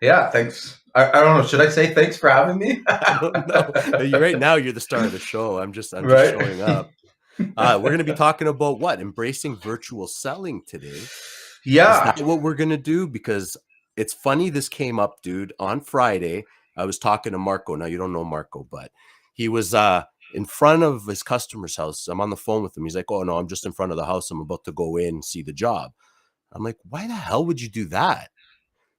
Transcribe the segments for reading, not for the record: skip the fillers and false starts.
Yeah, thanks. I don't know. Should I say thanks for having me? I don't know. You right now you're the star of the show. I'm just Right. showing up. We're going to be talking about what? Embracing virtual selling today. Is Yeah. that what we're going to do? Because it's funny this came up, dude. On Friday, I was talking to Marco. Now, you don't know Marco, but he was in front of his customer's house. I'm on the phone with him. He's like, oh, no, I'm just in front of the house. I'm about to go in and see the job. I'm like, why the hell would you do that?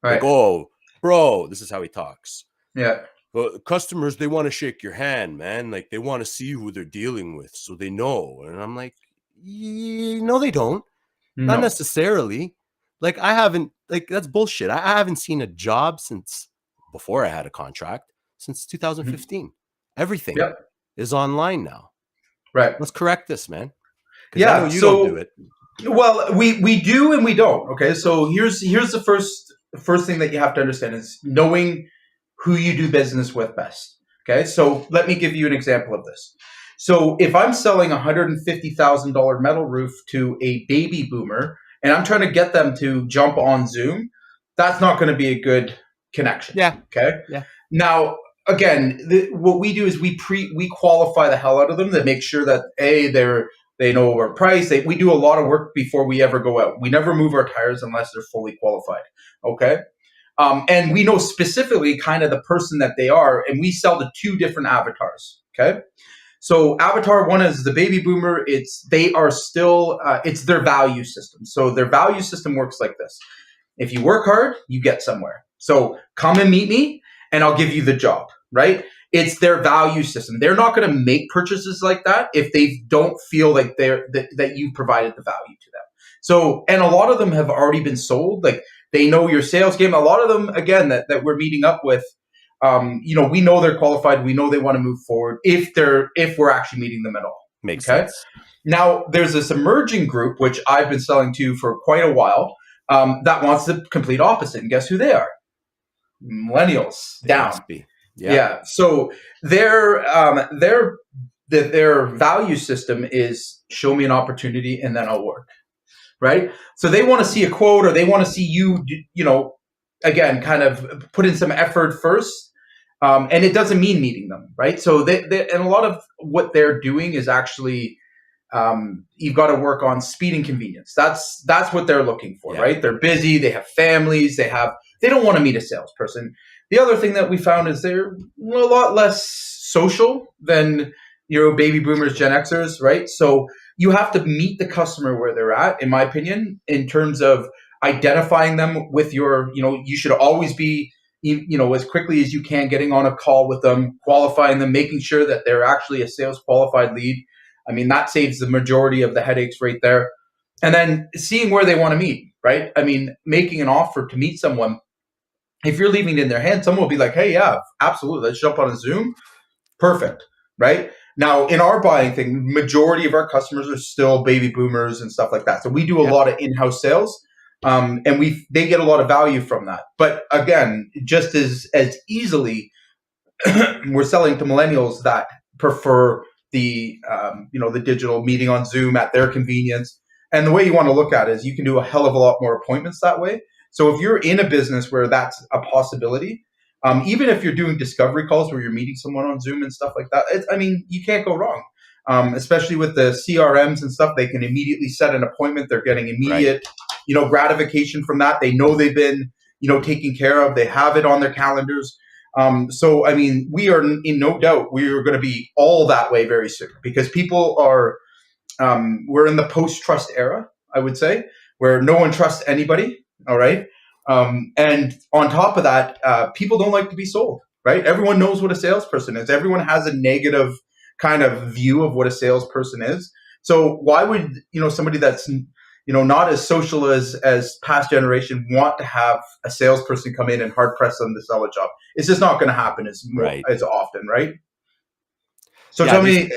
Like, Right. oh, bro, this is how he talks. Yeah. Well, customers, they want to shake your hand, man. Like, they want to see who they're dealing with so they know. And I'm like, no, they don't. Not No. necessarily. Like I haven't like that's bullshit. I haven't seen a job since before I had a contract since Mhm. 2015. Everything Yep. is online now. Right. Let's correct this, man, because I know Yeah. you don't do So, it. well, we do and we don't. Okay. So here's the first thing that you have to understand is knowing who you do business with best. Okay. So let me give you an example of this. So if I'm selling $150,000 metal roof to a baby boomer and I'm trying to get them to jump on Zoom, that's not going to be a good connection. Yeah, Okay. yeah, Now, again, what we do is we qualify the hell out of them to make sure that they know our price. We do a lot of work before we ever go out. We never move our tires unless they're fully qualified. Okay. And we know specifically kind of the person that they are, and we sell to two different avatars. Okay. So avatar one is the baby boomer. They are still it's their value system. So their value system works like this: if you work hard, you get somewhere. So come and meet me, and I'll give you the job. Right? It's their value system. They're not going to make purchases like that if they don't feel like that you provided the value to them. So, and a lot of them have already been sold. Like they know your sales game. A lot of them, again, that we're meeting up with, we know they're qualified. We know they want to move forward if we're actually meeting them at all. makes Okay. sense. Now there's this emerging group which I've been selling to for quite a while that wants the complete opposite. And guess who they are? Millennials They down. must be. Yeah, Yeah. So their value system is show me an opportunity and then I'll work. Right. So they want to see a quote or they want to see you, again, kind of put in some effort first. And it doesn't mean meeting them. Right. So and a lot of what they're doing is actually you've got to work on speed and convenience. That's what they're looking for, yeah. right? They're busy, they have families, they don't want to meet a salesperson. The other thing that we found is they're a lot less social than baby boomers, Gen Xers, right? So you have to meet the customer where they're at, in my opinion, in terms of identifying them with you should always be as quickly as you can getting on a call with them, qualifying them, making sure that they're actually a sales qualified lead. I mean, that saves the majority of the headaches right there. And then seeing where they want to meet, right? I mean, making an offer to meet someone, if you're leaving it in their hands, someone will be like, hey, yeah, absolutely. Let's jump on a Zoom. Perfect. Right. Now, in our buying thing, majority of our customers are still baby boomers and stuff like that. So we do a Yep. lot of in-house sales. And they get a lot of value from that. But again, just as easily, we're selling to millennials that prefer the digital meeting on Zoom at their convenience. And the way you want to look at it is you can do a hell of a lot more appointments that way. So if you're in a business where that's a possibility, even if you're doing discovery calls where you're meeting someone on Zoom and stuff like that, you can't go wrong. Especially with the CRMs and stuff, they can immediately set an appointment. They're getting Right. immediate, gratification from that. They know they've been, taken care of. They have it on their calendars. So, I mean, we are in no doubt we are going to be all that way very soon because people are, we're in the post trust era, I would say, where no one trusts anybody. All right. And on top of that, people don't like to be sold, right? Everyone knows what a salesperson is. Everyone has a negative kind of view of what a salesperson is. So why would, somebody that's, not as social as past generation want to have a salesperson come in and hard press them to sell a job? It's just not going to happen Right. as often, right? So Yeah. tell me,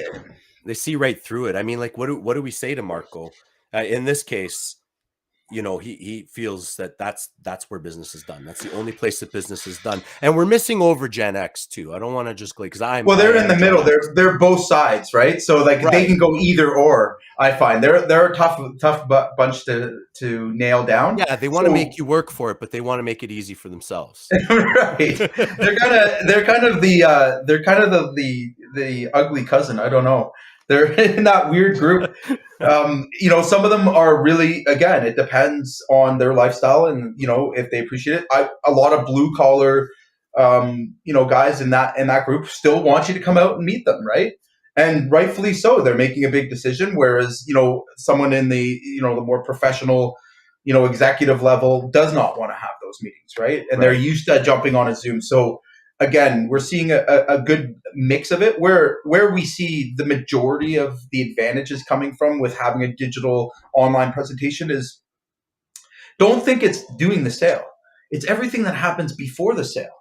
They see right through it. I mean, like, what do we say to Marco? In this case, he feels that that's where business is done. That's the only place that business is done. And we're missing over Gen X too. I don't want to just because I They're in the am Gen middle. X. They're both sides, right? So like they Right. can go either or. I find they're a tough bunch to nail down. Yeah, they want to So make you work for it, but they want to make it easy for themselves. right, they're kind of the ugly cousin. I don't know. They're in that weird group. Some of them are really, again, it depends on their lifestyle and if they appreciate it. A lot of blue collar guys in that group still want you to come out and meet them, right? And rightfully so. They're making a big decision, whereas someone in the more professional executive level does not want to have those meetings, right? And they're used to jumping on a Zoom. So again, we're seeing a good mix of it where we see the majority of the advantages coming from with having a digital online presentation is, don't think it's doing the sale. It's everything that happens before the sale.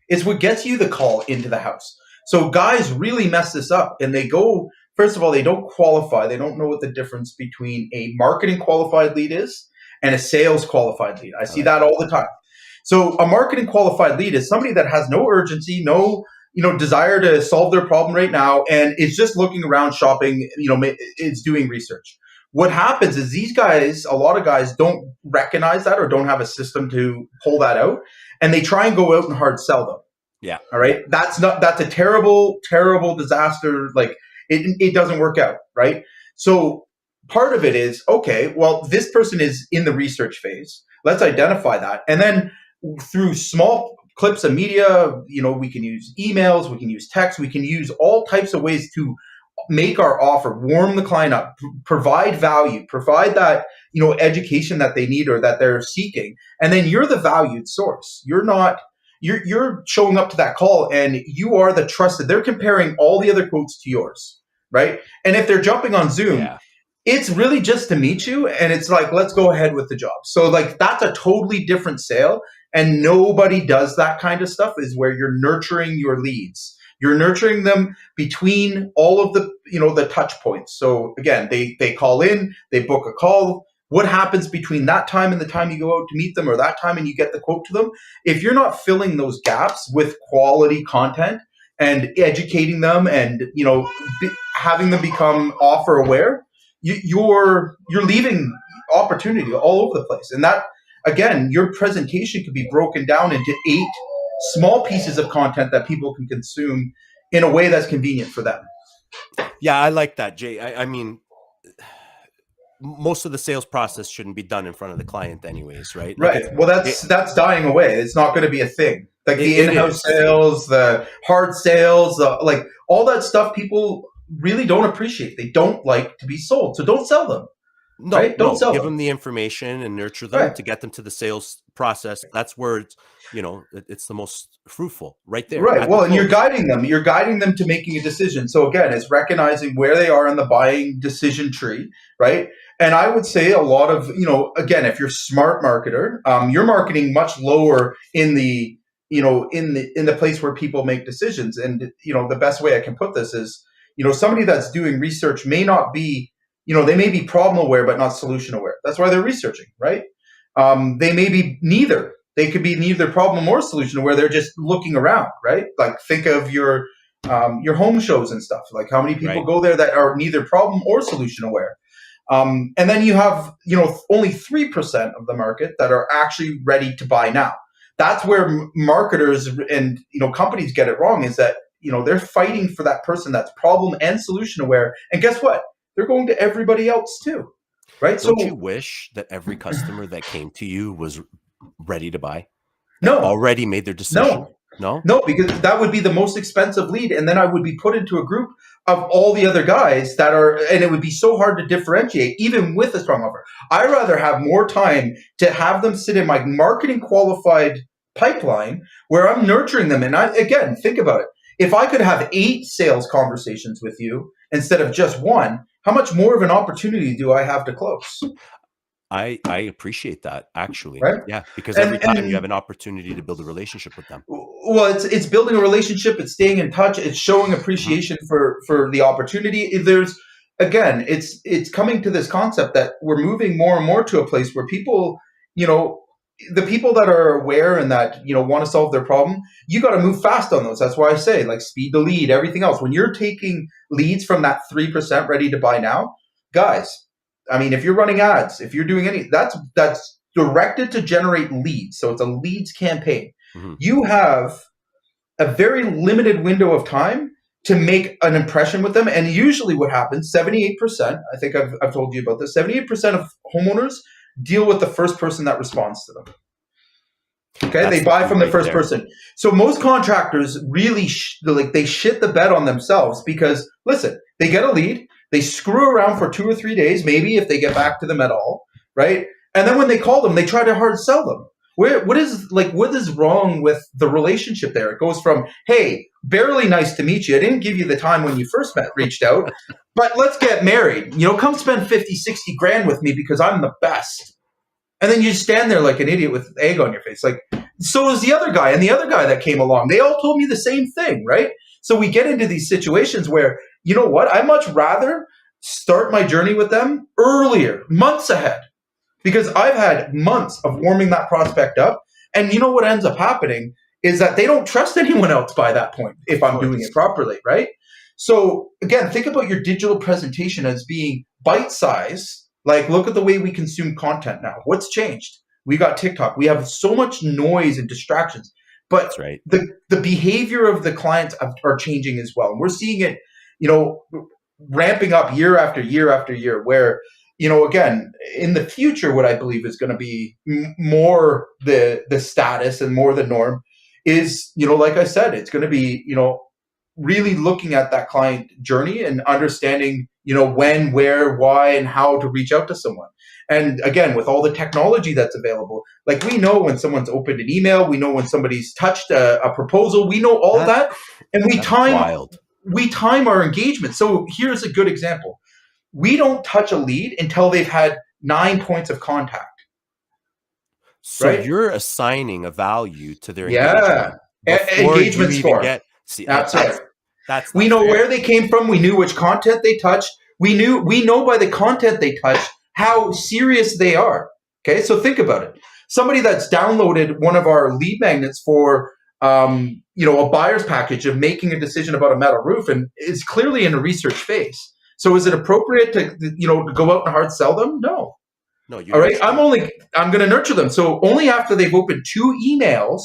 It's what gets you the call into the house. So guys really mess this up, and they go, first of all, they don't qualify. They don't know what the difference between a marketing qualified lead is and a sales qualified lead. I see that all the time. So a marketing qualified lead is somebody that has no urgency, no desire to solve their problem right now, and is just looking around, shopping, is doing research. What happens is a lot of guys don't recognize that or don't have a system to pull that out, and they try and go out and hard sell them. Yeah. All right. That's a terrible, terrible disaster. Like it doesn't work out. Right. So part of it is, okay, well, this person is in the research phase. Let's identify that. And then through small clips of media, we can use emails, we can use text, we can use all types of ways to make our offer, warm the client up, provide value, provide that, education that they need or that they're seeking. And then you're the valued source. You're showing up to that call and you are the trusted. They're comparing all the other quotes to yours, right? And if they're jumping on Zoom, it's really just to meet you, and it's like, let's go ahead with the job. So like that's a totally different sale, and nobody does that kind of stuff. Is where you're nurturing your leads. You're nurturing them between all of the the touch points. So again, they call in, they book a call. What happens between that time and the time you go out to meet them, or that time and you get the quote to them? If you're not filling those gaps with quality content and educating them, and having them become offer aware, you're leaving opportunity all over the place. And that, again, your presentation could be broken down into 8 small pieces of content that people can consume in a way that's convenient for them. Yeah, I like that, Jay. I mean, most of the sales process shouldn't be done in front of the client anyways, right? Right. Well, that's dying away. It's not going to be a thing. Like the in-house sales, the hard sales, like all that stuff, people really don't appreciate. They don't like to be sold. So don't sell them. No, right? Don't sell give them. them the information and nurture them to get them to the sales process. That's where it's the most fruitful, right there. Right. Well, and you're guiding them. You're guiding them to making a decision. So again, it's recognizing where they are in the buying decision tree, right? And I would say a lot of, again, if you're a smart marketer, you're marketing much lower in the, in the place where people make decisions. And, the best way I can put this is, somebody that's doing research may not be, they may be problem aware, but not solution aware. That's why they're researching, right? They may be neither. They could be neither problem or solution aware. They're just looking around, right? Like think of your home shows and stuff. Like how many people go there that are neither problem or solution aware? And then you have, only 3% of the market that are actually ready to buy now. That's where marketers and, companies get it wrong, is that, they're fighting for that person that's problem and solution aware. And guess what? They're going to everybody else too, right? Don't you wish that every customer that came to you was ready to buy? No. Already made their decision? No, because that would be the most expensive lead. And then I would be put into a group of all the other guys that are, and it would be so hard to differentiate, even with a strong offer. I'd rather have more time to have them sit in my marketing qualified pipeline where I'm nurturing them. And again, think about it. If I could have 8 sales conversations with you instead of just 1, how much more of an opportunity do I have to close? I appreciate that, actually. Right? Yeah, because every time you have an opportunity to build a relationship with them. Well, it's building a relationship. It's staying in touch. It's showing appreciation for the opportunity. There's again, it's coming to this concept that we're moving more and more to a place where people, you know, the people that are aware and that, you know, want to solve their problem, you got to move fast on those. That's why I say, like, speed to lead, everything else. When you're taking leads from that 3% ready to buy now, guys, I mean, if you're running ads, if you're doing that's directed to generate leads. So it's a leads campaign. Mm-hmm. You have a very limited window of time to make an impression with them. And usually what happens, 78%, I think I've told you about this, 78% of homeowners deal with the first person that responds to them. Okay, That's they buy the from the right first there. person. So most contractors really they shit the bed on themselves because, listen, they get a lead, they screw around for 2 or 3 days, maybe if they get back to them at all, right? And then when they call them, they try to hard sell them. What is wrong with the relationship there? It goes from, hey, barely nice to meet you. I didn't give you the time when you first reached out, but let's get married. You know, come spend 50, 60 grand with me because I'm the best. And then you stand there like an idiot with egg on your face. Like, so is the other guy and the other guy that came along. They all told me the same thing, right? So we get into these situations where, you know what? I much rather start my journey with them earlier, months ahead, because I've had months of warming that prospect up. And you know what ends up happening is that they don't trust anyone else by that point if I'm doing it properly, right? So again, think about your digital presentation as being bite-sized. Like, look at the way we consume content now. What's changed? We got TikTok. We have so much noise and distractions. But That's right. the behavior of the clients are changing as well. And we're seeing it, you know, ramping up year after year after year, where, you know, again, in the future, what I believe is going to be more the status and more the norm is, you know, like I said, it's going to be, you know, really looking at that client journey and understanding, you know, when, where, why, and how to reach out to someone. And again, with all the technology that's available, like, we know when someone's opened an email, we know when somebody's touched a proposal, we know all that, and we time our engagement. So here's a good example. We don't touch a lead until they've had 9 points of contact. So right? you're assigning a value to their Yeah. engagement before Engagement you even score. get. That's right. That's we know fair. where they came from. We knew which content they touched. We know by the content they touched how serious they are. Okay, so think about it. Somebody that's downloaded one of our lead magnets for you know, a buyer's package of making a decision about a metal roof and is clearly in a research phase. So is it appropriate to, you know, to go out and hard sell them? No. No, you All right. nurture. I'm going to nurture them. So only after they've opened 2 emails,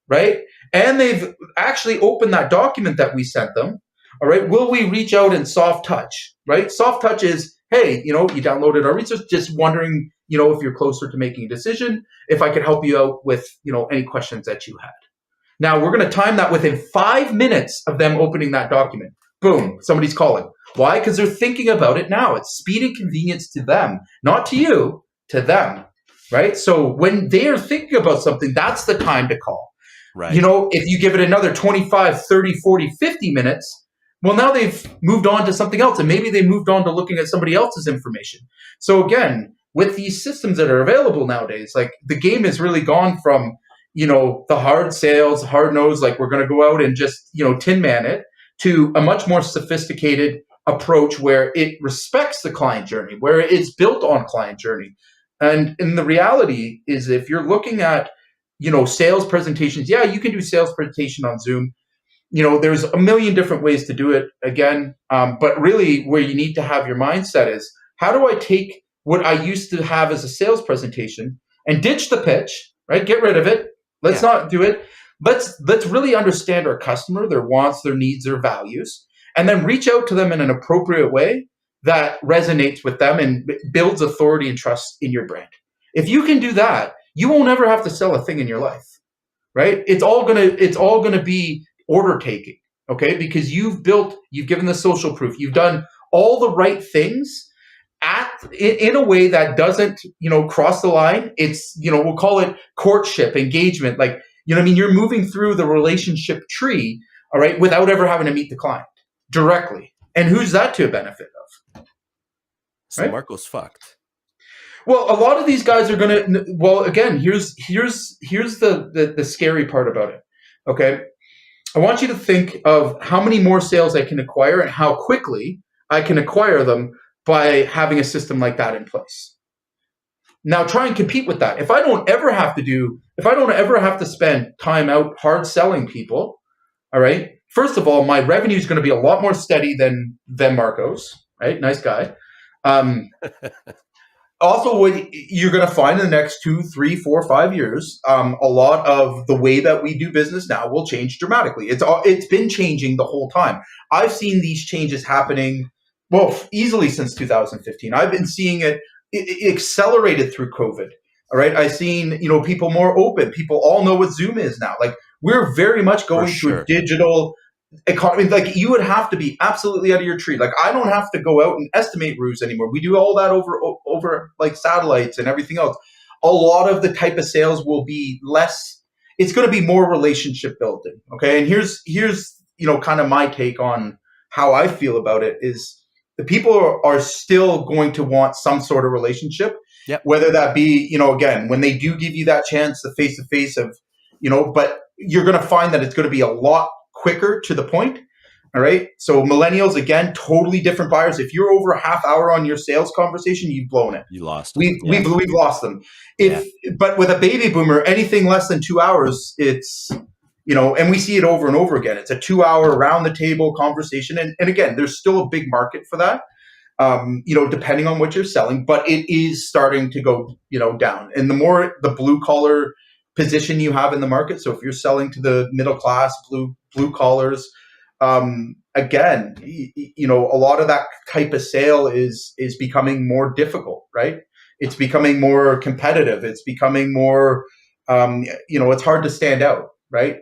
right, and they've actually opened that document that we sent them, all right, will we reach out and soft touch, right? Soft touch is, hey, you know, you downloaded our research, just wondering, you know, if you're closer to making a decision, if I could help you out with, you know, any questions that you had. Now we're going to time that within 5 minutes of them opening that document. Boom, somebody's calling. Why? Because they're thinking about it now. It's speed and convenience to them, not to you, to them, right? So when they are thinking about something, that's the time to call. Right. You know, if you give it another 25, 30, 40, 50 minutes, well, now they've moved on to something else, and maybe they moved on to looking at somebody else's information. So again, with these systems that are available nowadays, like, the game has really gone from, you know, the hard sales, hard nose, like, we're going to go out and just, you know, tin man it, to a much more sophisticated approach where it respects the client journey, where it's built on client journey. And the reality is, if you're looking at, you know, sales presentations, yeah, you can do sales presentation on Zoom. You know, there's a million different ways to do it again. But really where you need to have your mindset is, how do I take what I used to have as a sales presentation and ditch the pitch, right? Get rid of it. Let's not do it. Let's really understand our customer, their wants, their needs, their values, and then reach out to them in an appropriate way that resonates with them and builds authority and trust in your brand. If you can do that, you won't ever have to sell a thing in your life, right? It's all gonna be order taking, okay? Because you've given the social proof, you've done all the right things in a way that doesn't, you know, cross the line. It's, you know, we'll call it courtship, engagement, like, you know what I mean? You're moving through the relationship tree, all right, without ever having to meet the client directly. And who's that to a benefit of? So right? Marco's fucked. Well, a lot of these guys are gonna. Well, again, here's the scary part about it. Okay, I want you to think of how many more sales I can acquire and how quickly I can acquire them by having a system like that in place. Now try and compete with that. If I don't ever have to spend time out hard selling people, all right. First of all, my revenue is going to be a lot more steady than Marco's, right? Nice guy. Um, Also, what you're going to find in the next 2, 3, 4, 5 years, a lot of the way that we do business now will change dramatically. It's been changing the whole time. I've seen these changes happening, well, easily since 2015. I've been seeing it accelerated through COVID. All right, I've seen people more open. People all know what Zoom is now. Like we're very much For going to a sure. digital economy. Like you would have to be absolutely out of your tree. Like I don't have to go out and estimate roofs anymore. We do all that over like satellites and everything else. A lot of the type of sales will be less. It's going to be more relationship building. Okay, and here's kind of my take on how I feel about it is the people are still going to want some sort of relationship. Yep. Whether that be again when they do give you that chance, the face to face of but you're going to find that it's going to be a lot quicker to the point. All right. So millennials, again, totally different buyers. If you're over a half hour on your sales conversation, you've blown it. You lost them. We've lost them. But with a baby boomer, anything less than 2 hours, it's and we see it over and over again. It's a 2 hour round the table conversation. And again, there's still a big market for that. Depending on what you're selling, but it is starting to go, down. And the more the blue collar position you have in the market. So if you're selling to the middle class, blue collars, again, a lot of that type of sale is becoming more difficult, right? It's becoming more competitive. It's becoming more, it's hard to stand out, right?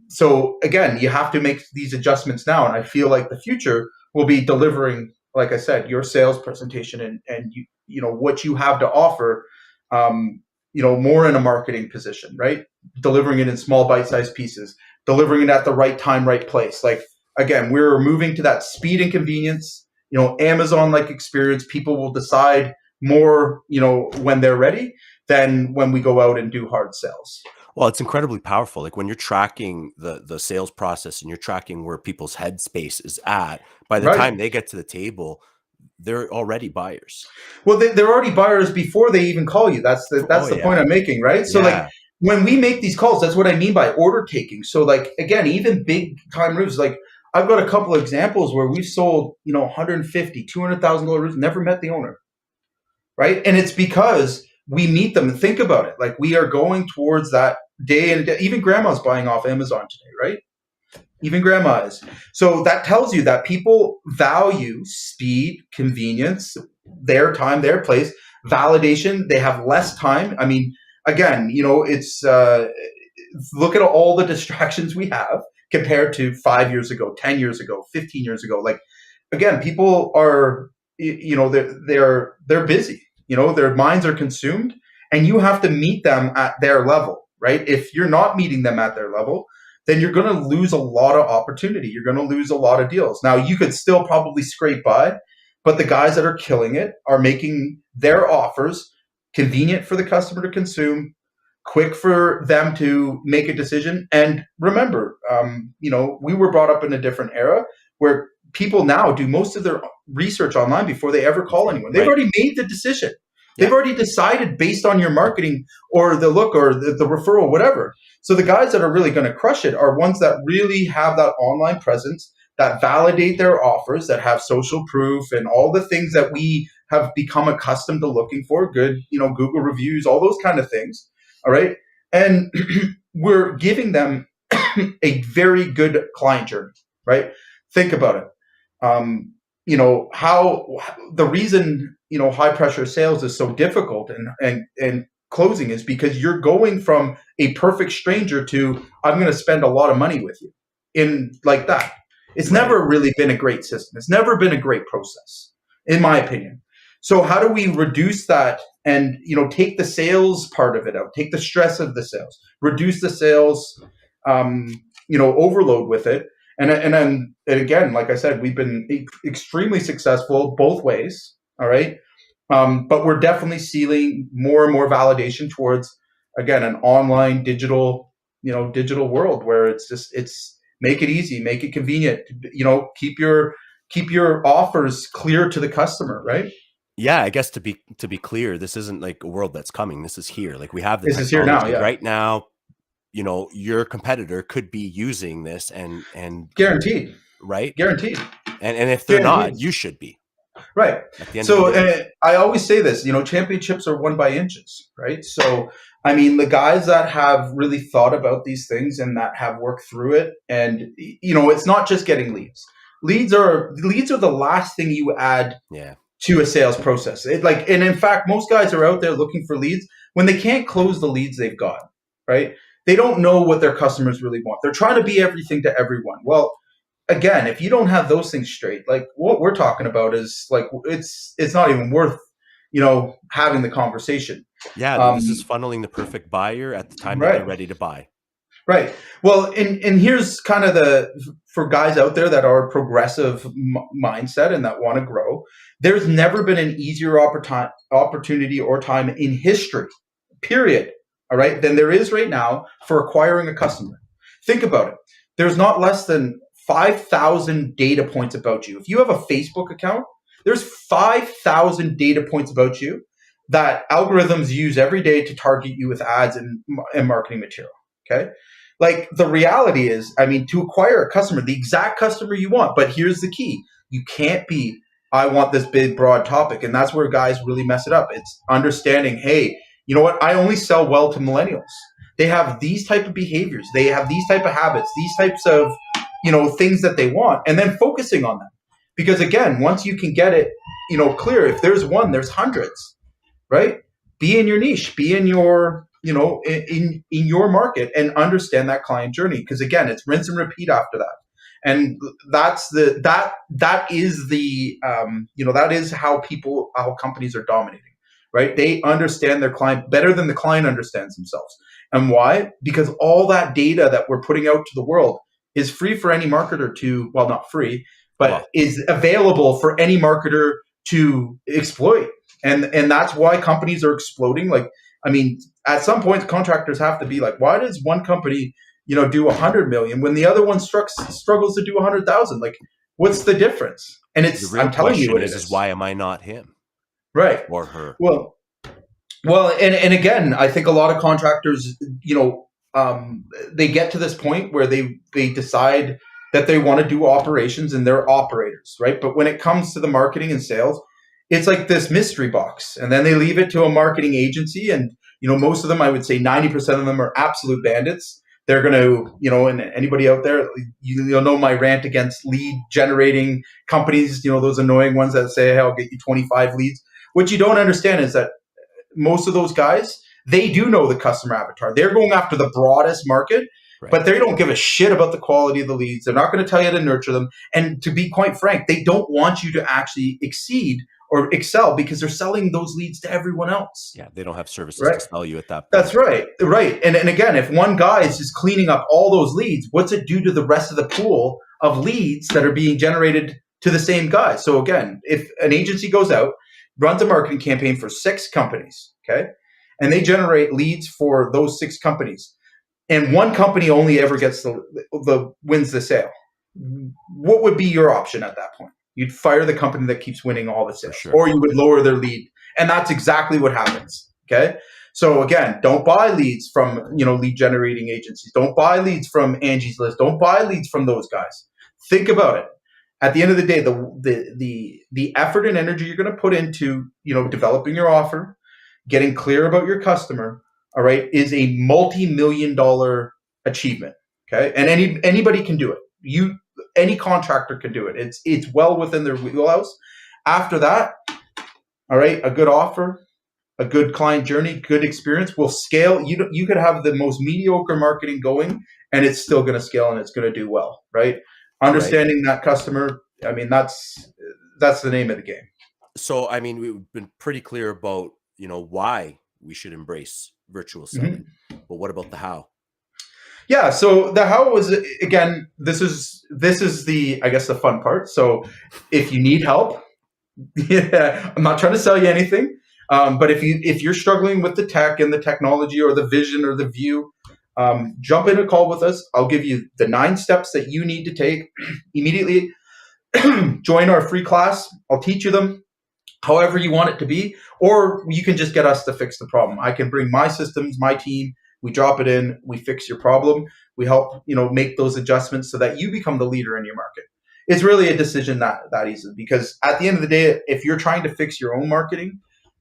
So again, you have to make these adjustments now. And I feel like the future will be delivering, like I said, your sales presentation and what you have to offer, more in a marketing position, right? Delivering it in small bite-sized pieces, delivering it at the right time, right place. Like, again, we're moving to that speed and convenience, Amazon-like experience. People will decide more, when they're ready than when we go out and do hard sales. Well, it's incredibly powerful. Like when you're tracking the sales process and you're tracking where people's headspace is at, by the time they get to the table, they're already buyers. Well, they're already buyers before they even call you. That's the point I'm making, right? So like when we make these calls, that's what I mean by order taking. So like, again, even big time roofs, like I've got a couple of examples where we've sold, $150,000, $200,000 roofs, never met the owner, right? And it's because we meet them. And think about it. Like we are going towards that day and day. Even grandma's buying off Amazon today, right? Even grandma is. So that tells you that people value speed, convenience, their time, their place, validation. They have less time. I mean, again, it's look at all the distractions we have compared to 5 years ago, 10 years ago, 15 years ago. Like, again, people are, they're busy. Their minds are consumed, and you have to meet them at their level, right? If you're not meeting them at their level, then you're going to lose a lot of opportunity. You're going to lose a lot of deals. Now, you could still probably scrape by, but the guys that are killing it are making their offers convenient for the customer to consume, quick for them to make a decision. And remember, we were brought up in a different era where people now do most of their research online before they ever call anyone. They've already made the decision. They've already decided based on your marketing or the look or the referral, whatever. So the guys that are really going to crush it are ones that really have that online presence, that validate their offers, that have social proof and all the things that we have become accustomed to looking for, good, Google reviews, all those kind of things. All right. And we're giving them a very good client journey, right? Think about it. How the reason, high pressure sales is so difficult and closing is because you're going from a perfect stranger to, I'm going to spend a lot of money with you in like that. It's never really been a great system. It's never been a great process, in my opinion. So how do we reduce that and, take the sales part of it out, take the stress of the sales, reduce the sales, overload with it. And again, like I said, we've been extremely successful both ways. All right. But we're definitely seeing more and more validation towards, again, an online digital world where it's make it easy, make it convenient, keep your keep your offers clear to the customer, right? Yeah, I guess to be clear, this isn't like a world that's coming. This is here. Like we have the This is here now, technology yeah. right now. You know, your competitor could be using this and Guaranteed. right. Guaranteed. And if they're Guaranteed. not, you should be Right. at the end of So the day. I always say this, championships are won by inches, right? So, I mean, the guys that have really thought about these things and that have worked through it, and it's not just getting leads. Leads are the last thing you add Yeah. to a sales process. And in fact, most guys are out there looking for leads when they can't close the leads they've got, right? They don't know what their customers really want. They're trying to be everything to everyone. Well, again, if you don't have those things straight, like what we're talking about is like it's not even worth having the conversation. Yeah, this is funneling the perfect buyer at the time that they're Right. ready to buy. Right. Well, and here's kind of for guys out there that are progressive mindset and that want to grow. There's never been an easier opportunity or time in history, period. All right, than there is right now for acquiring a customer. Think about it. There's not less than 5,000 data points about you. If you have a Facebook account, there's 5,000 data points about you that algorithms use every day to target you with ads and marketing material. Okay. Like the reality is, I mean, to acquire a customer, the exact customer you want, but here's the key. You can't be, I want this big, broad topic. And that's where guys really mess it up. It's understanding, hey, you know what? I only sell well to millennials. They have these type of behaviors. They have these type of habits, these types of, things that they want, and then focusing on them. Because again, once you can get it, clear, if there's one, there's hundreds, right? Be in your niche, be in your, in your market and understand that client journey. Because again, it's rinse and repeat after that. And that's that is the, that is how companies are dominating, right? They understand their client better than the client understands themselves. And why? Because all that data that we're putting out to the world is free for any marketer to, well, not free, but is available for any marketer to exploit. And that's why companies are exploding. Like, I mean, at some point, contractors have to be like, why does one company, do 100 million when the other one struggles to do 100,000? Like, what's the difference? And The real I'm telling you question what is why am I not him right. or her? Well, and again, I think a lot of contractors, they get to this point where they decide that they want to do operations and they're operators, right? But when it comes to the marketing and sales, it's like this mystery box, and then they leave it to a marketing agency. And most of them, I would say 90% of them are absolute bandits. They're going to, and anybody out there, you'll know my rant against lead generating companies. Those annoying ones that say, "Hey, I'll get you 25 leads." What you don't understand is that most of those guys, they do know the customer avatar. They're going after the broadest market, right, but they don't give a shit about the quality of the leads. They're not going to tell you to nurture them. And to be quite frank, they don't want you to actually exceed or excel because they're selling those leads to everyone else. Yeah, they don't have services right? to sell you at that point. That's right. Right. And again, if one guy is just cleaning up all those leads, what's it do to the rest of the pool of leads that are being generated to the same guy? So again, if an agency goes out, runs a marketing campaign for 6 companies, okay, and they generate leads for those 6 companies, and one company only ever gets the wins the sale, what would be your option at that point? You'd fire the company that keeps winning all the sales, sure, or you would lower their lead, and that's exactly what happens. Okay, so again, don't buy leads from lead generating agencies. Don't buy leads from Angie's List. Don't buy leads from those guys. Think about it. At the end of the day, the effort and energy you're going to put into developing your offer, getting clear about your customer, all right, is a multi-million-dollar achievement. Okay, and anybody can do it. Any contractor can do it. It's well within their wheelhouse. After that, all right, a good offer, a good client journey, good experience will scale. You could have the most mediocre marketing going, and it's still going to scale and it's going to do well, right? Understanding that customer, I mean, that's the name of the game. So, I mean, we've been pretty clear about, why we should embrace virtual selling, but what about the how? Yeah. So the how is, again, this is the, I guess, the fun part. So if you need help, yeah, I'm not trying to sell you anything. But if you're struggling with the tech and the technology or the vision or the view, jump in a call with us. I'll give you the 9 steps that you need to take immediately join our free class. I'll teach you them however you want it to be, or you can just get us to fix the problem. I can bring my systems, my team, we drop it in, we fix your problem, we help make those adjustments so that you become the leader in your market. It's really a decision that easy, because at the end of the day, if you're trying to fix your own marketing,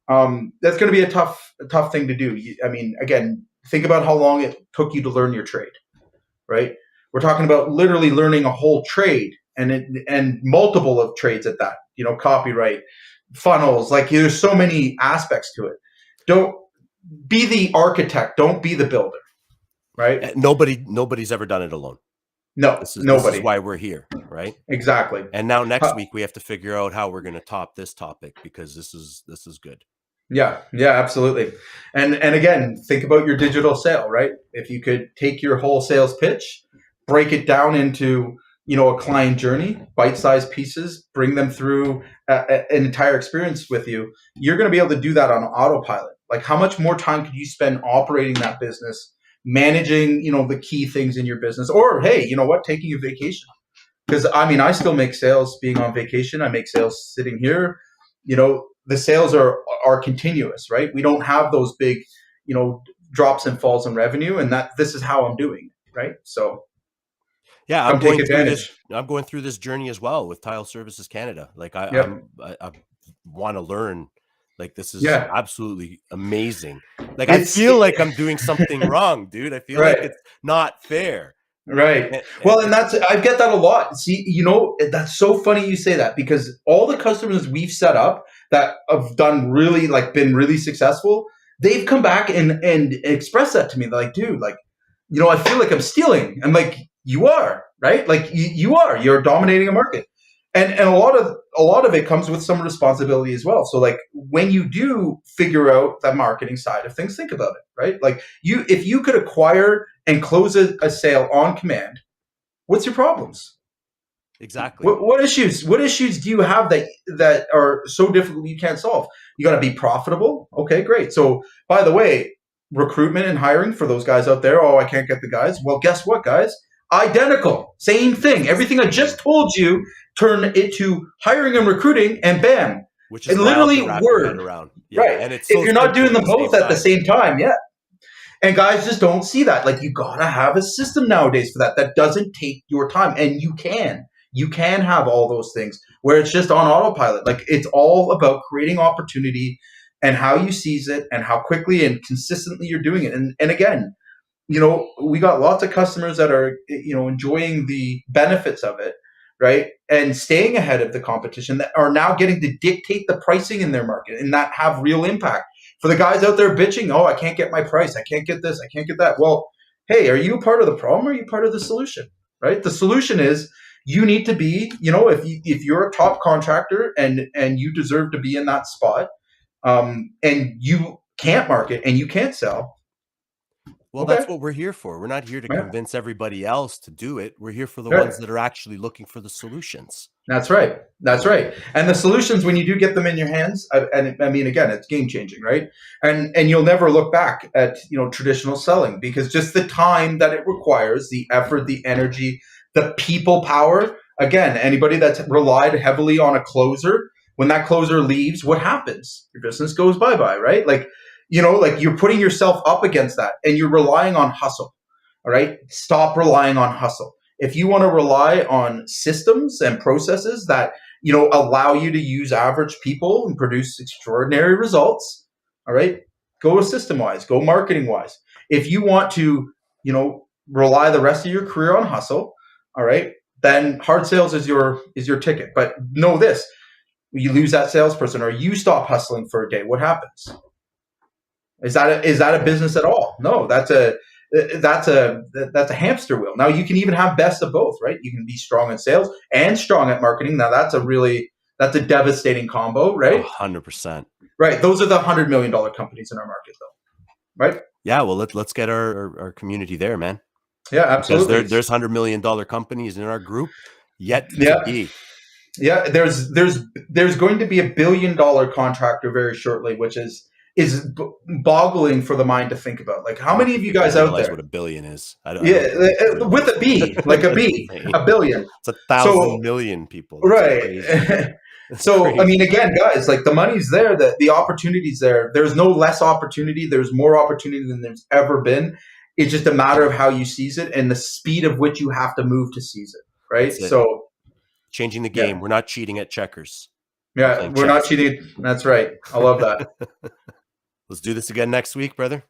that's going to be a tough thing to do. I mean, again, think about how long it took you to learn your trade, right? We're talking about literally learning a whole trade, and multiple of trades at that. Copyright, funnels, like there's so many aspects to it. Don't be the architect, don't be the builder, right? Nobody's ever done it alone. No, nobody. This is why we're here, right? Exactly. And now next week we have to figure out how we're going to top this topic, because this is good. Yeah, absolutely. And again, think about your digital sale, right? If you could take your whole sales pitch, break it down into a client journey, bite-sized pieces, bring them through an entire experience with you, you're going to be able to do that on autopilot. Like, how much more time could you spend operating that business, managing, the key things in your business, or, hey, you know what, taking a vacation? Because, I mean, I still make sales being on vacation. I make sales sitting here. The sales are continuous, right? We don't have those big, drops and falls in revenue, and this is how I'm doing it, right? So, yeah, I'm going through this journey as well with Tile Services Canada. Like I want to learn. Like, this is absolutely amazing. Like, I feel like I'm doing something wrong, dude. I feel like it's not fair. Right. Well, and I get that a lot. See, that's so funny you say that, because all the customers we've set up that have done really, been really successful, they've come back and expressed that to me. They're like, dude, I feel like I'm stealing. I'm like, you are, right? Like you're dominating a market. And a lot of it comes with some responsibility as well. So when you do figure out the marketing side of things, think about it, right? Like if you could acquire and close a sale on command, what's your problems? Exactly. What issues do you have that are so difficult you can't solve? You got to be profitable. Okay, great. So by the way, recruitment and hiring for those guys out there. Oh, I can't get the guys. Well, guess what, guys? Identical, same thing. Everything I just told you, turn it to hiring and recruiting, and bam, which is literally word around. Yeah. Right. And it's if you're not doing them both at the same time, and guys just don't see that. Like, you gotta have a system nowadays for that. That doesn't take your time, and you can have all those things where it's just on autopilot. Like, it's all about creating opportunity and how you seize it and how quickly and consistently you're doing it. And again, we got lots of customers that are, enjoying the benefits of it, right? And staying ahead of the competition, that are now getting to dictate the pricing in their market and that have real impact. For the guys out there bitching, oh, I can't get my price, I can't get this, I can't get that. Well, hey, are you part of the problem or are you part of the solution, right? The solution is you need to be, if you're a top contractor and you deserve to be in that spot, and you can't market and you can't sell. Well, that's what we're here for. We're not here to convince everybody else to do it. We're here for the ones that are actually looking for the solutions. That's right. That's right. And the solutions, when you do get them in your hands, and I mean, again, it's game changing, right? And you'll never look back at, traditional selling, because just the time that it requires, the effort, the energy, the people power. Again, anybody that's relied heavily on a closer, when that closer leaves, what happens? Your business goes bye-bye, right? Like you're putting yourself up against that and you're relying on hustle. All right. Stop relying on hustle. If you want to rely on systems and processes that, allow you to use average people and produce extraordinary results, all right, go system wise, go marketing wise. If you want to, rely the rest of your career on hustle, all right, then hard sales is your ticket. But know this, you lose that salesperson or you stop hustling for a day, what happens? Is that a business at all? No, that's a hamster wheel. Now you can even have best of both, right? You can be strong in sales and strong at marketing. Now that's a devastating combo, right? 100%. Right. Those are the $100 million companies in our market, though, right? Yeah. Well, let's get our community there, man. Yeah, absolutely. Because there's $100 million companies in our group yet to be. Yeah, there's going to be $1 billion contractor very shortly, which is is boggling for the mind to think about. Like, how many of you guys out realize there? what a billion is? I don't Yeah, with a B, like a B, a billion. It's 1,000 million people. That's Right. crazy. That's So, crazy. I mean, again, guys, like the money's there, the opportunity's there. There's no less opportunity. There's more opportunity than there's ever been. It's just a matter of how you seize it and the speed of which you have to move to seize it. Right. That's it. So, changing the game. Yeah. We're not cheating at checkers. Yeah, we're not cheating. That's right. I love that. Let's do this again next week, brother.